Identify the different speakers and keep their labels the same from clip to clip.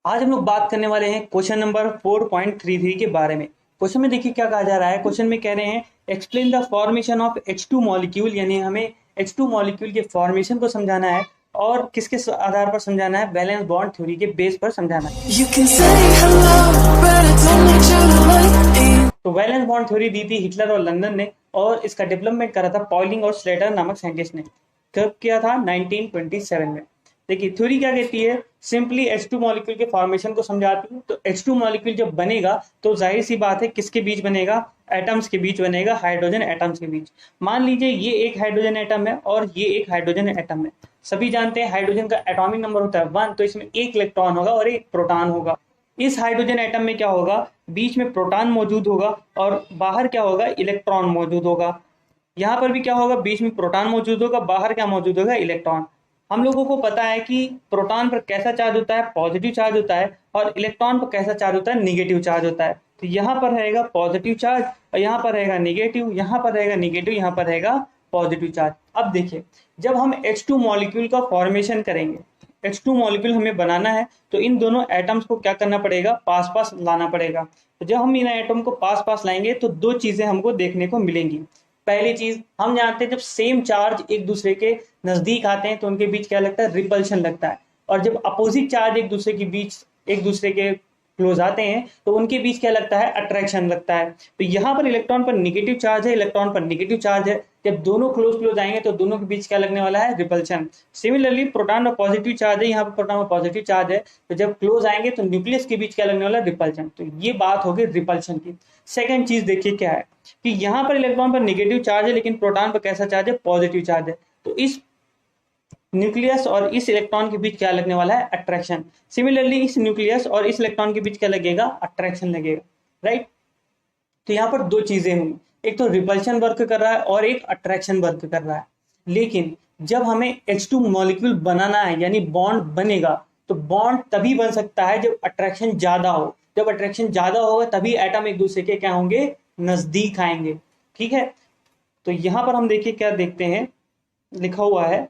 Speaker 1: आज हम लोग बात करने वाले हैं क्वेश्चन नंबर 4.33 के बारे में। क्वेश्चन में देखिए क्या कहा जा रहा है। क्वेश्चन में कह रहे हैं explain the formation of H2 molecule, यानी हमें H2 मॉलिक्यूल के फॉर्मेशन को समझाना है और किसके आधार पर समझाना है, वैलेंस बॉन्ड थ्योरी के बेस पर समझाना है।
Speaker 2: You can say hello, but I don't need you to like me.
Speaker 1: तो वैलेंस बॉन्ड थ्योरी दी थी हिटलर और लंदन ने, और इसका डेवलपमेंट करा था पॉलिंग और स्लेटर नामक साइंटिस्ट ने। कब किया था? 1927 में। देखिए थ्योरी क्या कहती है, सिंपली H2 मॉलिक्यूल के फॉर्मेशन को समझाती है। तो H2 मॉलिक्यूल जब बनेगा तो जाहिर सी बात है किसके बीच बनेगा, एटम्स के बीच बनेगा, हाइड्रोजन एटम्स के बीच। मान लीजिए ये एक हाइड्रोजन एटम है और ये एक हाइड्रोजन एटम है। सभी जानते हैं हाइड्रोजन का एटॉमिक नंबर होता है 1, तो इसमें एक इलेक्ट्रॉन होगा और एक प्रोटॉन होगा। इस हाइड्रोजन एटम में क्या होगा, बीच में प्रोटॉन मौजूद होगा और बाहर क्या होगा, इलेक्ट्रॉन मौजूद होगा। यहाँ पर भी क्या होगा, बीच में प्रोटॉन मौजूद होगा, बाहर क्या मौजूद होगा, इलेक्ट्रॉन। हम लोगों को पता है कि प्रोटॉन पर कैसा चार्ज होता है, पॉजिटिव चार्ज होता है, और इलेक्ट्रॉन पर कैसा चार्ज होता है, निगेटिव चार्ज होता है। तो यहाँ पर रहेगा पॉजिटिव चार्ज और यहाँ पर रहेगा निगेटिव, यहाँ पर रहेगा निगेटिव, यहाँ पर रहेगा पॉजिटिव चार्ज। अब देखिए जब हम H2 मॉलिक्यूल का फॉर्मेशन करेंगे, H2 मॉलिक्यूल हमें बनाना है, तो इन दोनों एटम्स को क्या करना पड़ेगा, पास पास लाना पड़ेगा। तो जब हम इन एटम को पास पास लाएंगे तो दो चीजें हमको देखने को मिलेंगी। पहली चीज, हम जानते हैं जब सेम चार्ज एक दूसरे के नजदीक आते हैं तो उनके बीच क्या लगता है, रिपल्शन लगता है। और जब अपोजिट चार्ज एक दूसरे के क्लोज आते हैं तो उनके बीच क्या लगता है, अट्रैक्शन लगता है। तो यहाँ पर इलेक्ट्रॉन पर निगेटिव चार्ज है, इलेक्ट्रॉन पर निगेटिव चार्ज है। जब दोनों क्लोज क्लोज आएंगे तो दोनों के बीच क्या लगने वाला है, रिपल्शन। सिमिलरली प्रोटॉन में पॉजिटिव चार्ज है, यहाँ पर प्रोटॉन में पॉजिटिव चार्ज है, तो जब क्लोज आएंगे तो न्यूक्लियस के बीच क्या लगने वाला है, रिपल्शन। तो ये बात होगी रिपल्शन की। सेकेंड चीज देखिए क्या है कि यहाँ पर इलेक्ट्रॉन पर निगेटिव चार्ज है लेकिन प्रोटॉन पर कैसा चार्ज है, पॉजिटिव चार्ज है। तो इस न्यूक्लियस और इस इलेक्ट्रॉन के बीच क्या लगने वाला है, अट्रैक्शन। सिमिलरली इस न्यूक्लियस और इस इलेक्ट्रॉन के बीच क्या लगेगा, अट्रैक्शन लगेगा, राइट। तो यहाँ पर दो चीजें हुई, एक तो रिपल्शन वर्क कर रहा है और एक अट्रैक्शन वर्क कर रहा है। लेकिन जब हमें H2 मॉलिक्यूल बनाना है यानी बॉन्ड बनेगा, तो बॉन्ड तभी बन सकता है जब अट्रैक्शन ज्यादा हो। जब अट्रैक्शन ज्यादा होगा तभी एटम एक दूसरे के क्या होंगे, नजदीक आएंगे। ठीक है, तो यहां पर हम देखिए क्या देखते हैं, लिखा हुआ है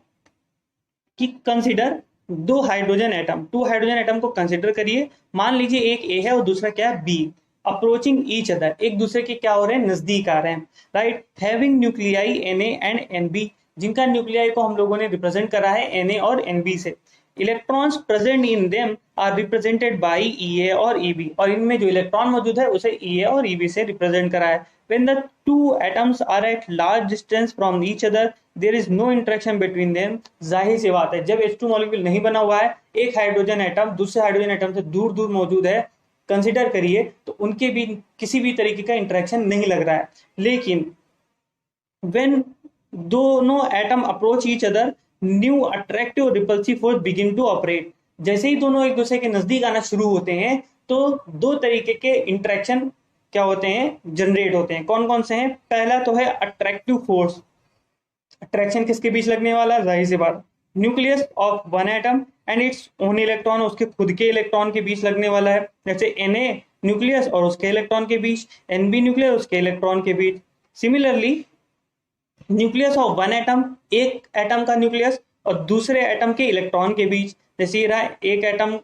Speaker 1: कि कंसिडर टू हाइड्रोजन एटम को कंसिडर करिए। मान लीजिए एक ए है और दूसरा क्या है, बी। अप्रोचिंग ईच अदर, एक दूसरे के क्या हो रहे हैं, नजदीक आ रहे हैं, right. Having nuclei Na and Nb, जिनका न्यूक्लियाई को हम लोगों ने रिप्रेजेंट करा है Na और Nb से। Electrons present in them are represented by Ea और Eb, और इनमें जो इलेक्ट्रॉन मौजूद है उसे Ea और Eb से रिप्रेजेंट करा है। When the two atoms are at large distance from each other, there is no interaction between them। जाहिर सी बात है जब H2 मॉलिक्यूल नहीं बना हुआ है, एक हाइड्रोजन एटम दूसरे हाइड्रोजन एटम से दूर दूर मौजूद है, कंसिडर करिए, तो उनके भी किसी भी तरीके का इंटरेक्शन नहीं लग रहा है। लेकिन when दोनों atom approach each other, new attractive repulsive force begin to operate. जैसे ही दोनों एक दूसरे के नजदीक आना शुरू होते हैं तो दो तरीके के इंटरेक्शन क्या होते हैं, जनरेट होते हैं। कौन कौन से हैं, पहला तो है अट्रैक्टिव फोर्स। अट्रैक्शन किसके बीच लगने वाला है, जाहिर सी बात, nucleus of one atom and its own electron, उसके खुद के इलेक्ट्रॉन के बीच लगने वाला है। जैसे Na न्यूक्लियस और उसके इलेक्ट्रॉन के बीच, Nb न्यूक्लियस उसके इलेक्ट्रॉन के बीच। Similarly nucleus of one atom, एक एटम का न्यूक्लियस और दूसरे एटम के इलेक्ट्रॉन के बीच। जैसे ये रहा एक एटम,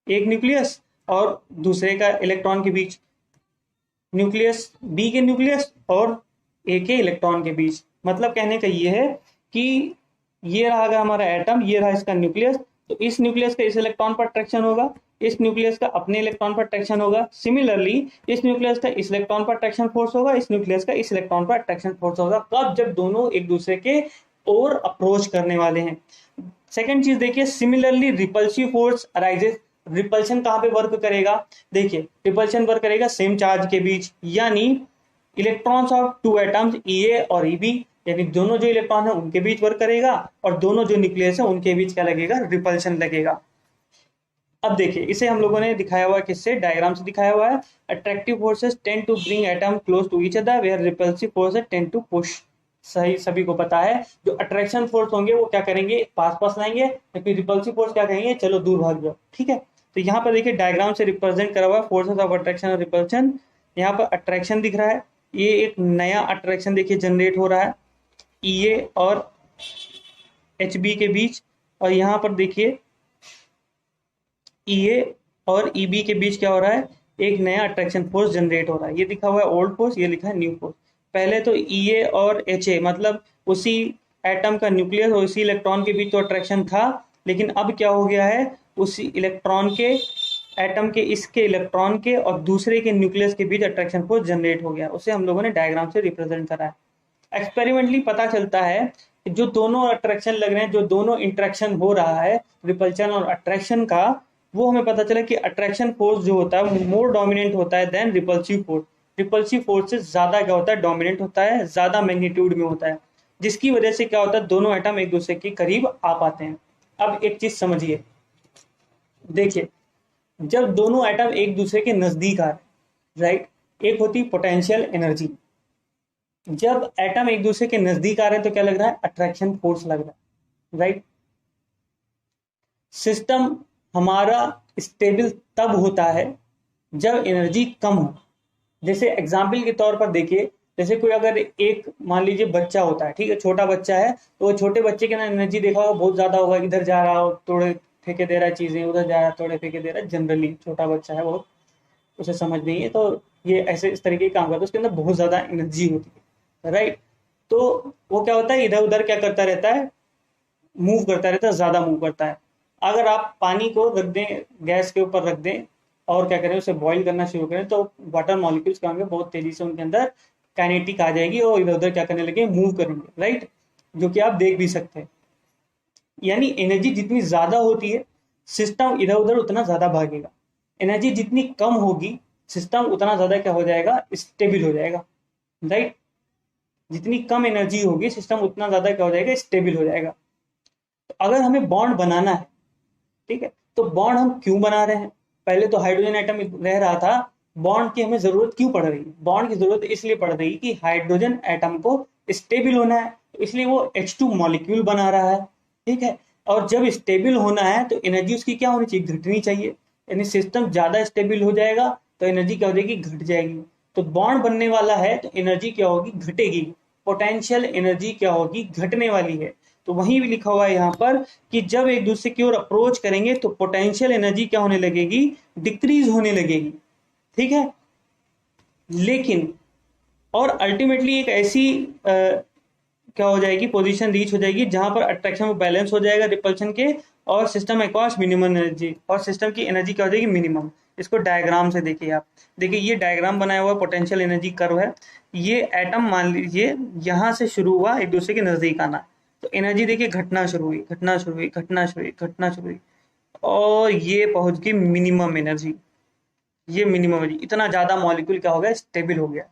Speaker 1: एक न्यूक्लियस और दूसरे का इलेक्ट्रॉन के बीच, न्यूक्लियस बी के न्यूक्लियस और ए के इलेक्ट्रॉन के बीच। मतलब कहने का ये है कि ये रहा हमारा एटम, ये रहा इसका न्यूक्लियस, तो इस न्यूक्लियस का इस इलेक्ट्रॉन पर अट्रैक्शन होगा, इस न्यूक्लियस का अपने इलेक्ट्रॉन पर अट्रैक्शन होगा। सिमिलरली इस न्यूक्लियस का इस इलेक्ट्रॉन पर अट्रैक्शन फोर्स होगा, इस न्यूक्लियस का इस इलेक्ट्रॉन पर अट्रैक्शन फोर्स होगा। कब, जब दोनों एक दूसरे के और अप्रोच करने वाले हैं। सेकेंड चीज देखिए, similarly repulsive force arises. Repulsion कहां पे वर्क करेगा, देखिए रिपल्शन वर्क करेगा सेम चार्ज के बीच, यानी electrons of two atoms Ea और Eb, यानी दोनों जो इलेक्ट्रॉन है उनके बीच वर्क करेगा, और दोनों जो न्यूक्लियस है उनके बीच क्या लगेगा, रिपल्शन लगेगा। अब देखिए इसे हम लोगों ने दिखाया हुआ है, किससे, डायग्राम से दिखाया हुआ है। Attractive forces tend to bring atom close to each other, where repulsive forces tend to push. सही, सभी को पता है जो अट्रैक्शन फोर्स होंगे वो क्या करेंगे, पास पास लाएंगे, जबकि रिपल्सिव फोर्स क्या कहेंगे, चलो दूर भाग जाओ। ठीक है, तो यहाँ पर देखिए डायग्राम से रिप्रेजेंट करा हुआ है फोर्सेस ऑफ अट्रैक्शन और रिपल्शन। यहाँ पर अट्रैक्शन दिख रहा है, ये एक नया अट्रैक्शन देखिए जनरेट हो रहा है Ea और Hb के बीच, और यहाँ पर देखिए Ea और Eb के बीच क्या हो रहा है, एक नया अट्रैक्शन फोर्स जनरेट हो रहा है। ये लिखा हुआ है ओल्ड फोर्स, ये लिखा है न्यू फोर्स। पहले तो Ea और Ha मतलब उसी एटम का न्यूक्लियस और उसी इलेक्ट्रॉन के बीच तो अट्रैक्शन था, लेकिन अब क्या हो गया है, उसी इलेक्ट्रॉन के एटम के इसके इलेक्ट्रॉन के और दूसरे के न्यूक्लियस के बीच अट्रैक्शन फोर्स जनरेट हो गया। उसे हम लोगों ने डायग्राम से रिप्रेजेंट करा है। एक्सपेरिमेंटली पता चलता है कि जो दोनों अट्रैक्शन लग रहे हैं, जो दोनों इंट्रैक्शन हो रहा है रिपल्शन और अट्रैक्शन का, वो हमें पता चला कि अट्रैक्शन फोर्स जो होता है मोर डोमिनेंट होता है then repulsive force. Repulsive force से ज्यादा क्या होता है, डोमिनेंट होता है, ज्यादा मैग्नीट्यूड में होता है, जिसकी वजह से क्या होता है, दोनों एटम एक दूसरे के करीब आ पाते हैं। अब एक चीज समझिए, देखिए, जब दोनों एटम एक दूसरे के नजदीक आ रहे हैं, राइट, एक होती पोटेंशियल एनर्जी। जब एटम एक दूसरे के नजदीक आ रहे हैं तो क्या लग रहा है, अट्रैक्शन फोर्स लग रहा है, राइट। सिस्टम हमारा स्टेबल तब होता है जब एनर्जी कम हो। जैसे एग्जाम्पल के तौर पर देखिए, जैसे कोई अगर एक मान लीजिए बच्चा होता है, ठीक है, छोटा बच्चा है, तो वो छोटे बच्चे के ना एनर्जी देखा होगा बहुत ज्यादा होगा, इधर जा रहा हो थोड़े फेंके दे रहा है चीजें, उधर जा रहा है थोड़े फेंके दे रहा है। जनरली छोटा बच्चा है, वो उसे समझ नहीं है, तो ये ऐसे इस तरीके के काम करता है, उसके अंदर बहुत ज्यादा एनर्जी होती है, राइट। तो वो क्या होता है, इधर उधर क्या करता रहता है, मूव करता रहता है, ज्यादा मूव करता है। अगर आप पानी को रख दें, गैस के ऊपर रख दें और क्या करें, उसे बॉईल करना शुरू करें, तो वाटर मॉलिक्यूल्स क्या होंगे, बहुत तेजी से उनके अंदर काइनेटिक आ जाएगी और इधर उधर क्या करने लगे, मूव करेंगे, राइट, जो कि आप देख भी सकते हैं। यानी एनर्जी जितनी ज्यादा होती है सिस्टम इधर उधर उतना ज्यादा भागेगा, एनर्जी जितनी कम होगी सिस्टम उतना ज्यादा क्या हो जाएगा, स्टेबल हो जाएगा, राइट। जितनी कम एनर्जी होगी सिस्टम उतना ज्यादा क्या हो जाएगा, स्टेबल हो जाएगा। तो अगर हमें बॉन्ड बनाना है, ठीक है, तो बॉन्ड हम क्यों बना रहे हैं, पहले तो हाइड्रोजन एटम रह रहा था, बॉन्ड की हमें जरूरत क्यों पड़ रही है, बॉन्ड की जरूरत इसलिए पड़ रही है कि हाइड्रोजन एटम को स्टेबल होना है, तो इसलिए वो H2 मॉलिक्यूल बना रहा है, ठीक है। और जब स्टेबल होना है तो एनर्जी उसकी क्या होनी चाहिए, घटनी चाहिए। यानी सिस्टम ज्यादा स्टेबल हो जाएगा तो एनर्जी क्या हो जाएगी, घट जाएगी। तो बॉन्ड बनने वाला है तो एनर्जी क्या होगी, घटेगी। पोटेंशियल एनर्जी क्या होगी, घटने वाली है। तो वहीं भी लिखा हुआ है यहाँ पर कि जब एक दूसरे की ओर अप्रोच करेंगे तो पोटेंशियल एनर्जी क्या होने लगेगी, डिक्रीज होने लगेगी, ठीक है। लेकिन और अल्टीमेटली एक ऐसी क्या हो जाएगी, पोजीशन रीच हो जाएगी जहां पर अट्रैक्शन बैलेंस हो जाएगा रिपल्शन के, और सिस्टम अक्रॉस मिनिमम एनर्जी, और सिस्टम की एनर्जी क्या हो जाएगी, मिनिमम। इसको डायग्राम से देखिए आप, देखिए ये डायग्राम बनाया हुआ पोटेंशियल एनर्जी कर्व है। ये एटम मान लीजिए यहां से शुरू हुआ एक दूसरे के नजदीक आना, तो एनर्जी देखिए घटना शुरू हुई, घटना शुरू हुई, घटना शुरू हुई, घटना शुरू हुई, और ये पहुंच गई मिनिमम एनर्जी। ये मिनिमम एनर्जी, इतना ज्यादा मॉलिक्यूल क्या हो गया, स्टेबल हो गया।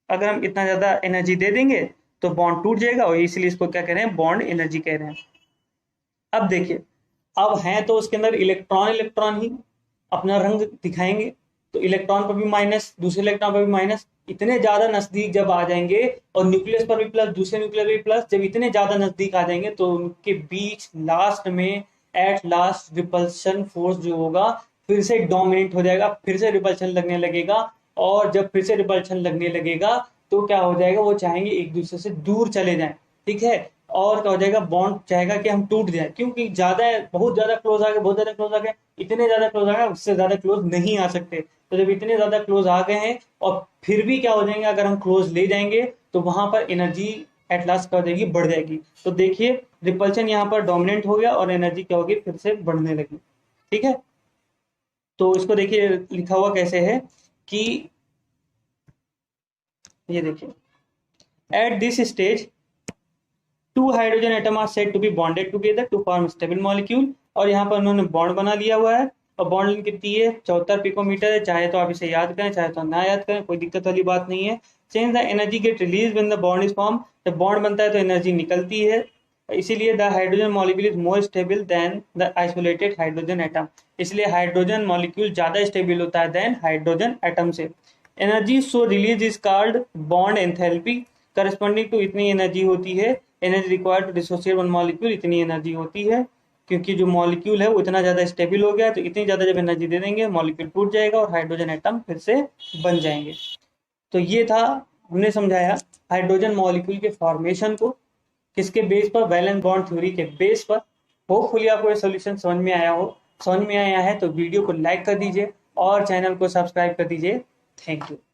Speaker 1: अगर हम इतना ज्यादा एनर्जी दे देंगे तो बॉन्ड टूट जाएगा, और इसलिए इसको क्या कह रहे हैं, बॉन्ड एनर्जी कह रहे हैं। अब देखिए, अब हैं तो उसके अंदर इलेक्ट्रॉन इलेक्ट्रॉन ही अपना रंग दिखाएंगे, तो इलेक्ट्रॉन पर भी माइनस, दूसरे इलेक्ट्रॉन पर भी माइनस, इतने ज्यादा नजदीक जब आ जाएंगे, और न्यूक्लियस पर भी प्लस, दूसरे न्यूक्लियस पर भी प्लस, जब इतने ज्यादा नजदीक आ जाएंगे तो उनके बीच लास्ट में एट लास्ट रिपल्शन फोर्स जो होगा फिर से डोमिनेट हो जाएगा, फिर से रिपल्शन लगने लगेगा। और जब फिर से रिपल्शन लगने लगेगा तो क्या हो जाएगा, वो चाहेंगे एक दूसरे से दूर चले जाएं, ठीक है। और क्या हो जाएगा, बॉन्ड चाहेगा कि हम टूट जाए, क्योंकि ज्यादा, बहुत ज्यादा क्लोज आ गए, बहुत ज्यादा क्लोज आ गए, इतने ज्यादा क्लोज आ गए, उससे ज्यादा क्लोज नहीं आ सकते। तो जब इतने ज्यादा क्लोज आ गए हैं और फिर भी क्या हो जाएंगे, अगर हम क्लोज ले जाएंगे तो वहां पर एनर्जी एट लास्ट क्या हो जाएगी, बढ़ जाएगी। तो देखिए रिपल्शन यहाँ पर डोमिनेंट हो गया और एनर्जी क्या होगी, फिर से बढ़ने लगी, ठीक है। तो इसको देखिए लिखा हुआ कैसे है कि ये देखिए, at this stage two hydrogen atom are said to be bonded together to form stable molecule. और यहाँ पर उन्होंने बॉन्ड बना लिया हुआ है, और बॉन्ड लेंथ कितनी है, 74 पिकोमीटर है। चाहे तो आप इसे याद करें, चाहे तो ना याद करें, कोई दिक्कत वाली बात नहीं है। Change the energy get release when the bond is form, जब बॉन्ड बनता है तो एनर्जी निकलती है, इसीलिए the hydrogen molecule is more stable than the isolated hydrogen atom. इसलिए हाइड्रोजन मॉलिक्यूल ज्यादा स्टेबल होता है देन हाइड्रोजन एटम से। Energy so release is called bond enthalpy, corresponding to इतनी एनर्जी होती है, energy required to dissociate one molecule, इतनी energy होती है। क्योंकि जो मॉलिक्यूल है वो इतना ज्यादा स्टेबल हो गया, तो इतनी ज्यादा जब एनर्जी दे देंगे मॉलिक्यूल टूट जाएगा और हाइड्रोजन एटम फिर से बन जाएंगे। तो ये था, हमने समझाया हाइड्रोजन मॉलिक्यूल के फॉर्मेशन को, किसके बेस पर, वैलेंस बॉन्ड थ्योरी के बेस पर। होपफुली आपको ये सॉल्यूशन समझ में आया हो। समझ में आया है तो वीडियो को लाइक कर दीजिए और चैनल को सब्सक्राइब कर दीजिए। Thank you.